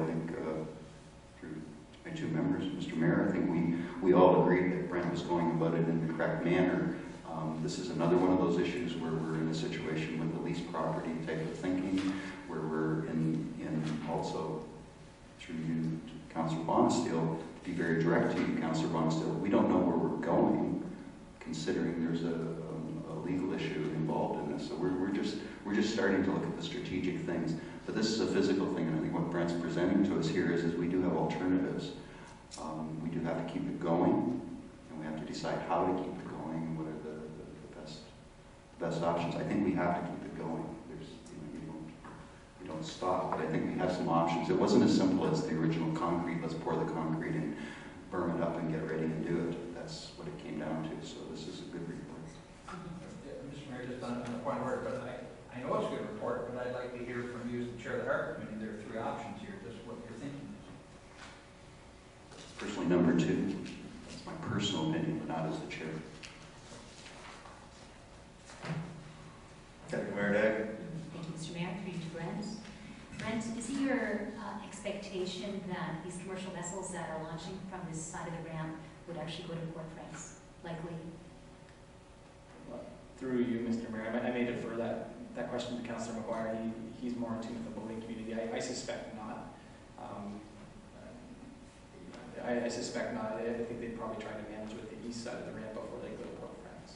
I think through my two members, Mr. Mayor, I think we all agreed that Brent was going about it in the correct manner. This is another one of those issues where we're in a situation with the leased property type of thinking, where we're in also through you, Councillor Bonesteel, to be very direct to you, Councillor Bonesteel, we don't know where we're going, considering there's a legal issue involved in this. So we're just starting to look at the strategic things. But this is a physical thing, and I think what Brent's presenting to us here is we do have alternatives. We do have to keep it going, and we have to decide how to keep it going, and what are the best options. I think we have to keep it going. There's, you don't stop, but I think we have some options. It wasn't as simple as the original concrete, let's pour the concrete and burn it up and get ready and do it. That's what it came down to, so this is a good report. Mr. Mayor, just on a point of order, but I know it's a good report, but I'd like to hear from you as the chair of the Harbor Committee. There are three options here, just what you're thinking. Personally, number two. That's my personal opinion, but not as the chair. Deputy Mayor Day. Thank you, Mr. Mayor. Through you to Brent. Brent, is it your expectation that these commercial vessels that are launching from this side of the ramp would actually go to Port France, likely? Through you, Mr. Mayor, I may defer that question to Councillor McGuire. He's more in tune with the boating community. I suspect not. I suspect not. I think they'd probably try to manage with the east side of the ramp before they go to Port France.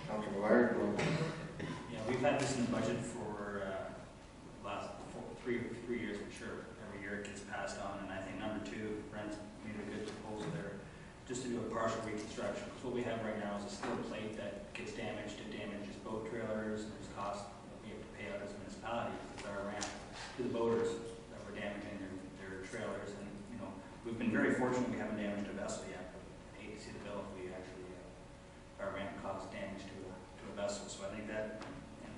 Councillor McGuire. Yeah, we've had this in the budget for last three years for sure. Every year it gets passed on, and I think number two, Brent made a good proposal there, just to do a partial reconstruction. Because what we have right now is a steel plate that gets damaged. It damages boat trailers, and there's costs that we have to pay out as a municipality with our ramp to the boaters that were damaging their trailers. And we've been very fortunate we haven't damaged a vessel yet. But I hate to see the bill if we actually our ramp caused damage to a vessel. So I think that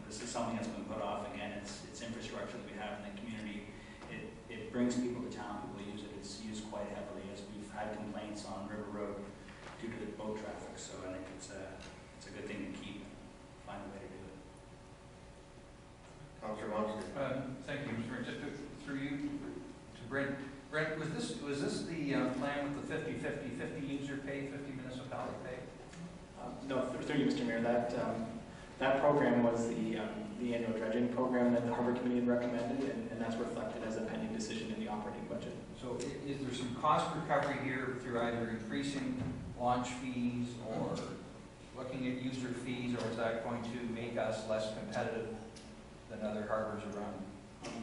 this is something that's been put off again. It's infrastructure that we have in the community. It brings people to town. People use it. It's used quite heavily, as we've had complaints on River Road due to the boat traffic. So I think it's a good thing to keep. Find a way to do it. Councillor Monster. Thank you, Mr. Mayor. Just through you to Brent. Brent, was this the plan with the 50-50 user pay, 50 municipality pay? No, through you, Mr. Mayor. That program was the annual dredging program that the Harbor Committee had recommended, and that's reflected as a pending decision in the operating budget. So is there some cost recovery here through either increasing launch fees or looking at user fees, or is that going to make us less competitive than other harbors around?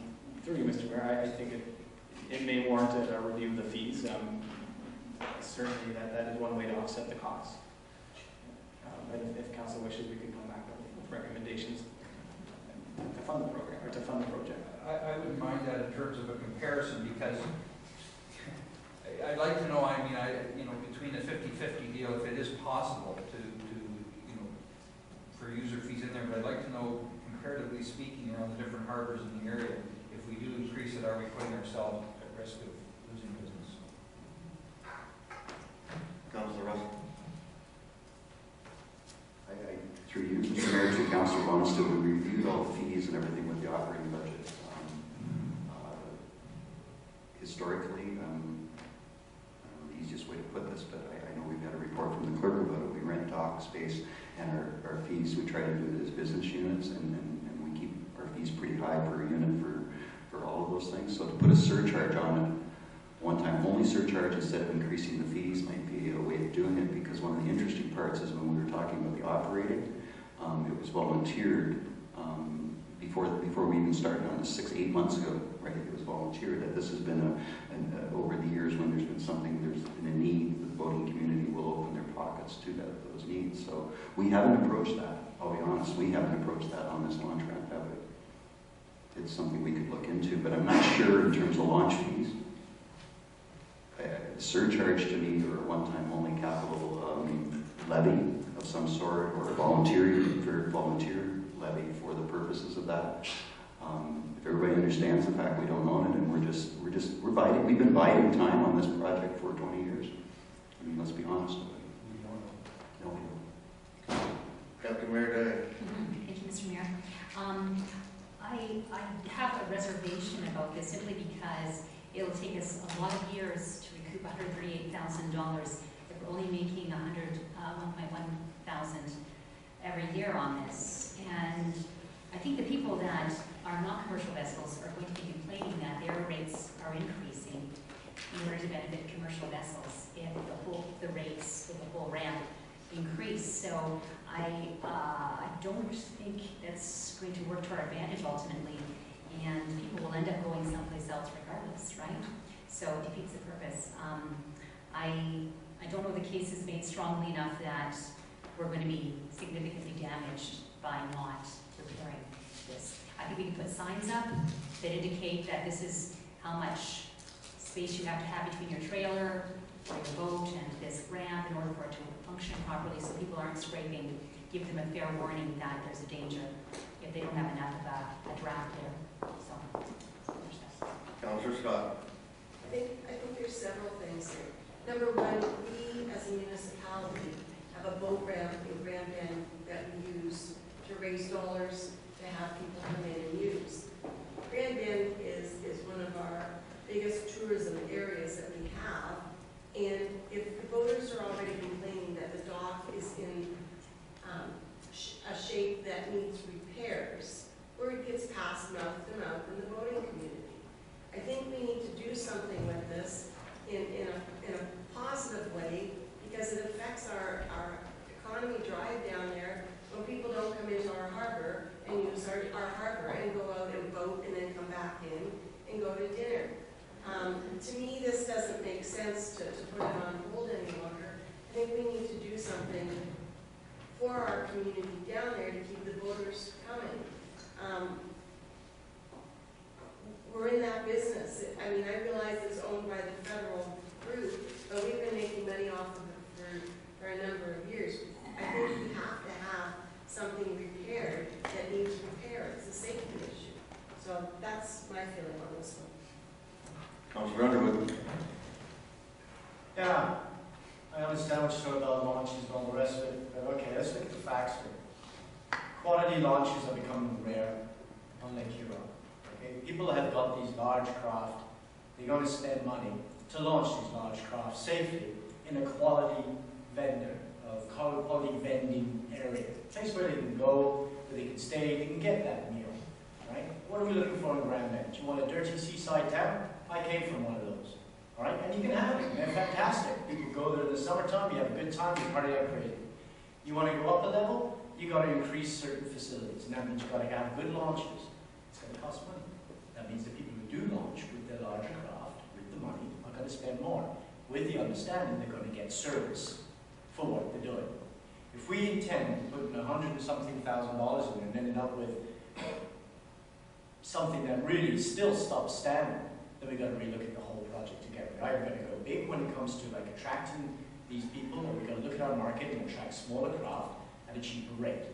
Through you, Mr. Mayor, I think it may warrant a review of the fees. Certainly that is one way to offset the cost. And if council wishes, we can come back with recommendations to fund the program or to fund the project. I wouldn't mind that in terms of a comparison, because I'd like to know. I mean, between the 50-50 deal, if it is possible to for user fees in there, but I'd like to know, comparatively speaking, around the different harbors in the area, if we do increase it, are we putting ourselves at risk of losing business? Councillor Russell. Through you, Mr. Mayor, to Councillor Bonesteel, we reviewed all the fees and everything with the operating budget. Historically, I don't know the easiest way to put this, but I know we've got a report from the clerk about it. We rent dock space, and our fees, we try to do it as business units, and we keep our fees pretty high per unit for all of those things. So to put a surcharge on it, one-time only surcharge instead of increasing the fees, might be a way of doing it, because one of the interesting parts is when we were talking about the operating, it was volunteered before we even started on this 8 months ago, right? It was volunteered that this has been over the years when there's been a need, the boating community will open their pockets to those needs. So we haven't approached that. I'll be honest, we haven't approached that on this launch ramp, have we? It's something we could look into, but I'm not sure in terms of launch fees. A surcharge to me, or a one-time only capital levy of some sort, or a volunteer levy for the purposes of that. If everybody understands the fact we don't own it, and we're biding. We've been biding time on this project for 20 years. I mean, let's be honest with it. Deputy Mayor Day. Thank you, Mr. Mayor. I have a reservation about this simply because it'll take us a lot of years to recoup $138,000 if we're only making 1.1 thousand every year on this. And I think the people that are not commercial vessels are going to be complaining that their rates are increasing in order to benefit commercial vessels if the rates for the whole ramp increase. So I don't think that's going to work to our advantage ultimately, and people will end up going someplace else regardless, right? So it defeats the purpose. I don't know the case is made strongly enough that we're going to be significantly damaged by not repairing this. I think we can put signs up that indicate that this is how much space you have to have between your trailer or your boat and this ramp in order for it to function properly so people aren't scraping. Give them a fair warning that there's a danger if they don't have enough of a draft there. So, there's that. Councillor Scott. I think there's several things here. Number one, we as a municipality have a boat ramp in Grand Bend that we use to raise dollars to have people come in and use. Grand Bend is one of our biggest tourism areas that we have, and if the boaters are already complaining that the dock is in a shape that needs repairs, word gets passed mouth to mouth in the boating community. I think we need to do something with this in a positive way, because it affects our economy drive down there when people don't come into our harbor and use our harbor and go out and boat and then come back in and go to dinner. To me, this doesn't make sense to put it on hold any longer. I think we need to do something for our community down there to keep the boaters coming. We're in that business. I mean, I realize it's owned by the federal group, but we've been making money off of it for a number of years. I think we have to have something repaired that needs repair. It's a safety issue. So that's my feeling on this one. Councillor Underwood. Yeah, I understand what you're talking about, launches and all the rest of it, but okay, let's look at the facts here. Quality launches are becoming rare on Lake Huron. Okay? People have got these large craft, they're going to spend money to launch these large craft safely in a quality vendor, of quality vending area. A place where they can go, where they can stay, they can get that meal. Right? What are we looking for in Grand Bend? You want a dirty seaside town? I came from one of those. All right? And you can have it. They're fantastic. You can go there in the summertime, you have a good time, you party like crazy. You want to go up a level? You got to increase certain facilities. And that means you've got to have good launches. It's going to cost money. That means the people who do launch with their larger craft, with the money, are going to spend more, with the understanding they're going to get service for what they're doing. If we intend putting $100 and something thousand in there and ended up with something that really still stops standing, then we've got to relook at the whole project together. Right? We're going to go big when it comes to like attracting these people, or we've got to look at our market and attract smaller craft at a cheaper rate.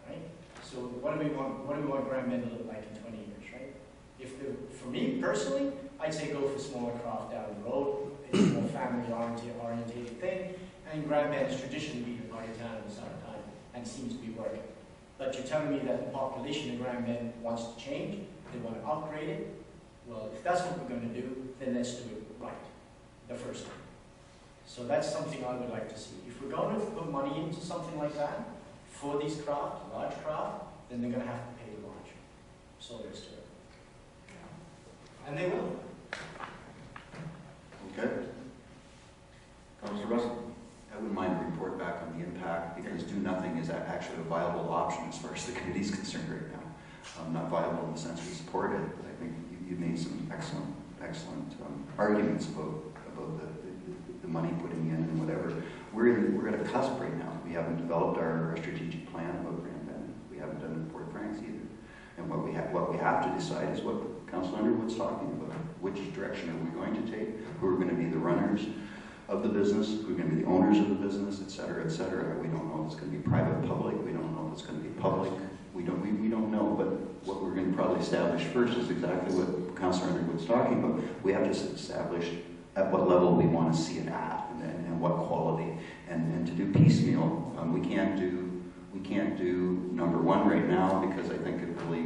Right? So what do we want Grand Bend to look like in 20 years, right? For me personally, I'd say go for smaller craft down the road. It's a more family-oriented thing, and Grand Bend has traditionally been a party town in the summertime and seems to be working. But you're telling me that the population of Grand Bend wants to change, they want to upgrade it. Well, if that's what we're going to do, then let's do it right, the first time. So that's something I would like to see. If we're going to put money into something like that, for these craft, large craft, then they're going to have to pay the launch. So there's to it. And they will. Okay. Councillor Russell. I wouldn't mind a report back on the impact, because do nothing is actually a viable option as far as the committee is concerned right now. Not viable in the sense we support it, but I think you made some excellent arguments about the money putting in and whatever. We're at a cusp right now. We haven't developed our strategic plan about Grand Bend. We haven't done Port Franks either. And what we have to decide is what Councillor Underwood's talking about. Which direction are we going to take? Who are going to be the runners of the business? Who are going to be the owners of the business, et cetera, et cetera. We don't know if it's going to be private, public. We don't know if it's going to be public. We don't know, but what we're going to probably establish first is exactly what Councillor Underwood's talking about. We have to establish at what level we want to see it at, and what quality. And to do piecemeal, we can't do number one right now because I think it really